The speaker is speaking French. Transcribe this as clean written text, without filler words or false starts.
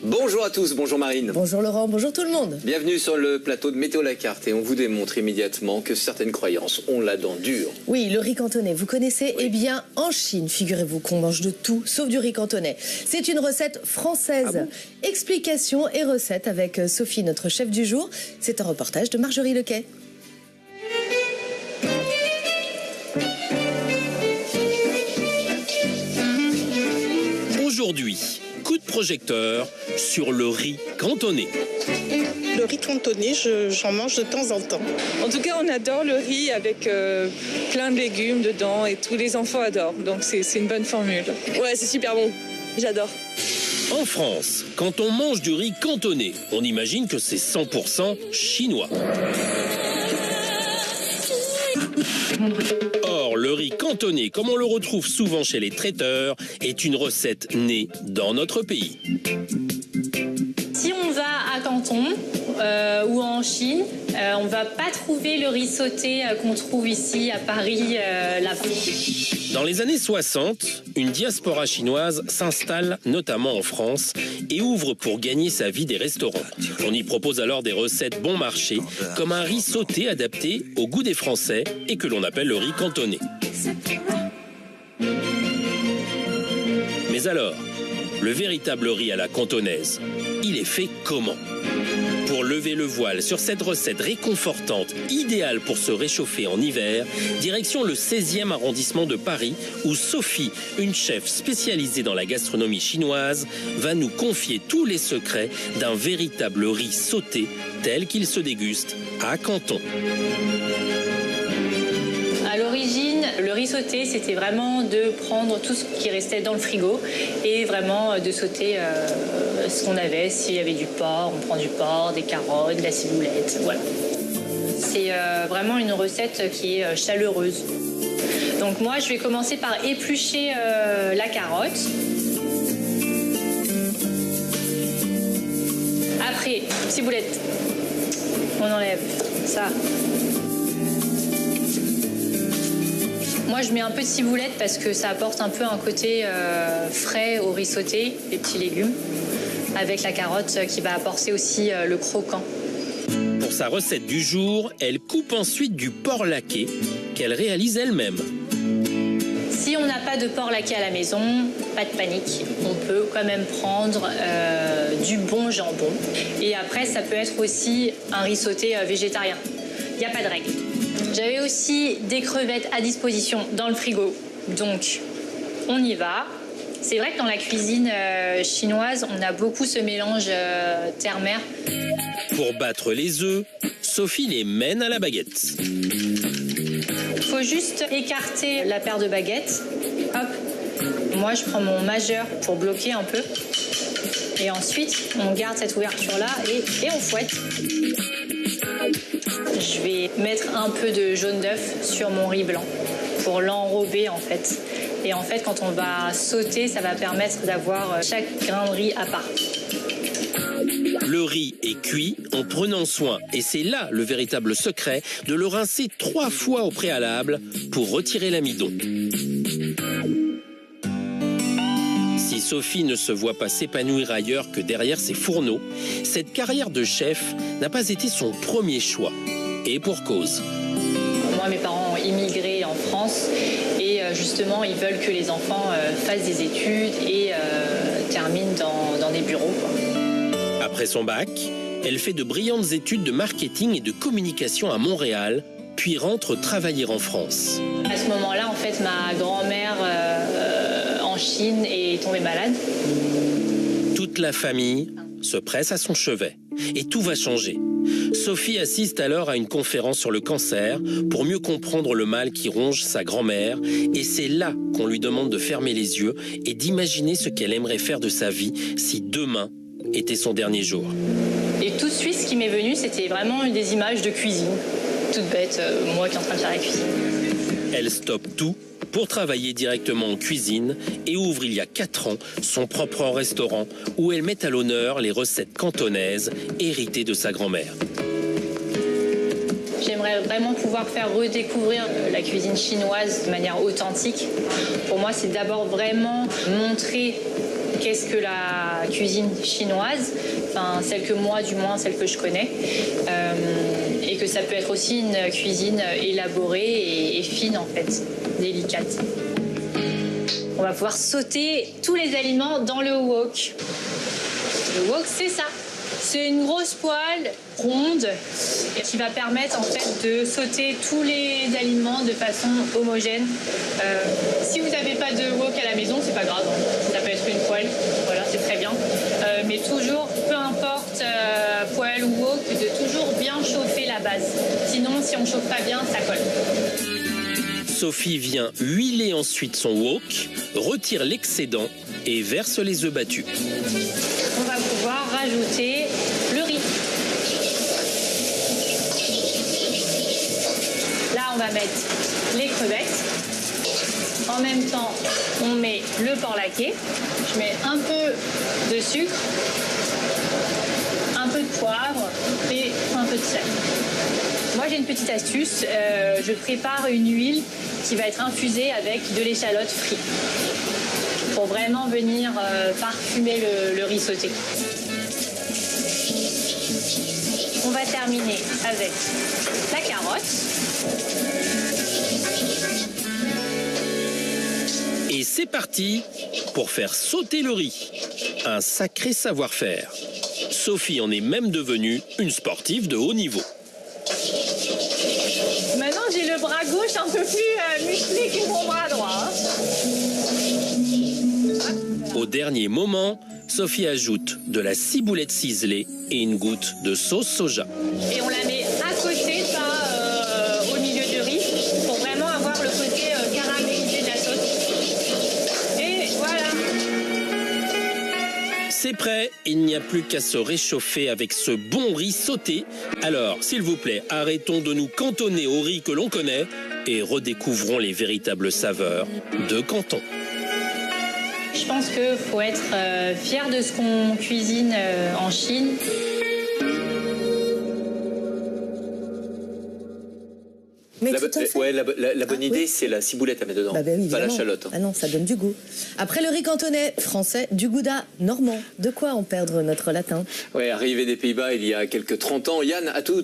Bonjour à tous, bonjour Marine. Bonjour Laurent, bonjour tout le monde. Bienvenue sur le plateau de Météo la Carte et on vous démontre immédiatement que certaines croyances ont la dent dure. Oui, le riz cantonais, vous connaissez? Oui. Eh bien, en Chine, figurez-vous qu'on mange de tout sauf du riz cantonais. C'est une recette française. Ah bon? Explication et recette avec Sophie, notre chef du jour. C'est un reportage de Marjorie Lequet. Aujourd'hui, coup de projecteur sur le riz cantonais. Le riz cantonais, j'en mange de temps en temps. En tout cas, on adore le riz avec plein de légumes dedans et tous les enfants adorent. Donc c'est une bonne formule. Ouais, c'est super bon. J'adore. En France, quand on mange du riz cantonais, on imagine que c'est 100% chinois. Or, le riz cantonais, comme on le retrouve souvent chez les traiteurs, est une recette née dans notre pays. Si on va à Canton ou en Chine, on va pas trouver le riz sauté qu'on trouve ici à Paris là-bas. Dans les années 60, une diaspora chinoise s'installe notamment en France et ouvre pour gagner sa vie des restaurants. On y propose alors des recettes bon marché, comme un riz sauté adapté au goût des Français et que l'on appelle le riz cantonais. Mais alors, le véritable riz à la cantonaise, il est fait comment ? Pour lever le voile sur cette recette réconfortante, idéale pour se réchauffer en hiver, direction le 16e arrondissement de Paris, où Sophie, une chef spécialisée dans la gastronomie chinoise, va nous confier tous les secrets d'un véritable riz sauté tel qu'il se déguste à Canton. À l'origine, le riz sauté, c'était vraiment de prendre tout ce qui restait dans le frigo et vraiment de sauter ce qu'on avait. S'il y avait du porc, on prend du porc, des carottes, de la ciboulette, voilà. C'est vraiment une recette qui est chaleureuse. Donc moi, je vais commencer par éplucher la carotte. Après, ciboulette, on enlève ça. Moi, je mets un peu de ciboulette parce que ça apporte un peu un côté frais au riz sauté, les petits légumes, avec la carotte qui va apporter aussi le croquant. Pour sa recette du jour, elle coupe ensuite du porc laqué qu'elle réalise elle-même. Si on n'a pas de porc laqué à la maison, pas de panique. On peut quand même prendre du bon jambon. Et après, ça peut être aussi un riz sauté végétarien. Il n'y a pas de règle. J'avais aussi des crevettes à disposition dans le frigo, donc on y va. C'est vrai que dans la cuisine chinoise, on a beaucoup ce mélange terre-mer. Pour battre les œufs, Sophie les mène à la baguette. Il faut juste écarter la paire de baguettes. Hop. Moi, je prends mon majeur pour bloquer un peu. Et ensuite, on garde cette ouverture-là et on fouette. Je vais mettre un peu de jaune d'œuf sur mon riz blanc pour l'enrober en fait. Et en fait, quand on va sauter, ça va permettre d'avoir chaque grain de riz à part. Le riz est cuit en prenant soin, et c'est là le véritable secret, de le rincer 3 fois au préalable pour retirer l'amidon. Si Sophie ne se voit pas s'épanouir ailleurs que derrière ses fourneaux, cette carrière de chef n'a pas été son premier choix. Et pour cause. Moi, mes parents ont immigré en France et justement, ils veulent que les enfants fassent des études et terminent dans des bureaux, quoi. Après son bac, elle fait de brillantes études de marketing et de communication à Montréal, puis rentre travailler en France. À ce moment-là, en fait, ma grand-mère en Chine est tombée malade. Toute la famille se presse à son chevet et tout va changer. Sophie assiste alors à une conférence sur le cancer pour mieux comprendre le mal qui ronge sa grand-mère, et c'est là qu'on lui demande de fermer les yeux et d'imaginer ce qu'elle aimerait faire de sa vie si demain était son dernier jour. Et tout de suite, ce qui m'est venu, c'était vraiment des images de cuisine. Toute bête, moi qui est en train de faire la cuisine. Elle stoppe tout pour travailler directement en cuisine et ouvre il y a 4 ans son propre restaurant où elle met à l'honneur les recettes cantonnaises héritées de sa grand-mère. j'aimerais vraiment pouvoir faire redécouvrir la cuisine chinoise de manière authentique. Pour moi, c'est d'abord vraiment montrer qu'est-ce que la cuisine chinoise, enfin celle que moi, du moins celle que je connais, et que ça peut être aussi une cuisine élaborée et fine en fait, délicate. On va pouvoir sauter tous les aliments dans le wok. Le wok, c'est ça. C'est une grosse poêle ronde qui va permettre en fait de sauter tous les aliments de façon homogène. Si vous n'avez pas de wok à la maison, c'est pas grave. Ça peut être une poêle, voilà, c'est très bien. Mais toujours, peu importe poêle ou wok, de toujours bien chauffer la base. Sinon, si on chauffe pas bien, ça colle. Sophie vient huiler ensuite son wok, retire l'excédent et verse les œufs battus. On va pouvoir rajouter le riz. Là, on va mettre les crevettes. En même temps, on met le porc laqué. Je mets un peu de sucre, un peu de poivre et un peu de sel. Moi, j'ai une petite astuce. Je prépare une huile qui va être infusée avec de l'échalote frite pour vraiment venir parfumer le riz sauté. On va terminer avec la carotte. Et c'est parti pour faire sauter le riz. Un sacré savoir-faire. Sophie en est même devenue une sportive de haut niveau. Maintenant, j'ai le bras gauche un peu plus musclé que mon bras droit. Au dernier moment, Sophie ajoute de la ciboulette ciselée et une goutte de sauce soja. Et on la met à côté, pas au milieu du riz, pour vraiment avoir le côté caramélisé de la sauce. Et voilà. C'est prêt, il n'y a plus qu'à se réchauffer avec ce bon riz sauté. Alors, s'il vous plaît, arrêtons de nous cantonner au riz que l'on connaît et redécouvrons les véritables saveurs de Canton. Je pense qu'il faut être fier de ce qu'on cuisine en Chine. Mais La, tout à fait. ouais, la bonne idée, oui. c'est la ciboulette à mettre dedans, Bah oui, pas évidemment. la chalotte. Ah non, ça donne du goût. Après le riz cantonais français, du gouda normand. De quoi en perdre notre latin? Ouais, arrivé des Pays-Bas il y a quelques 30 ans, Yann, à tout.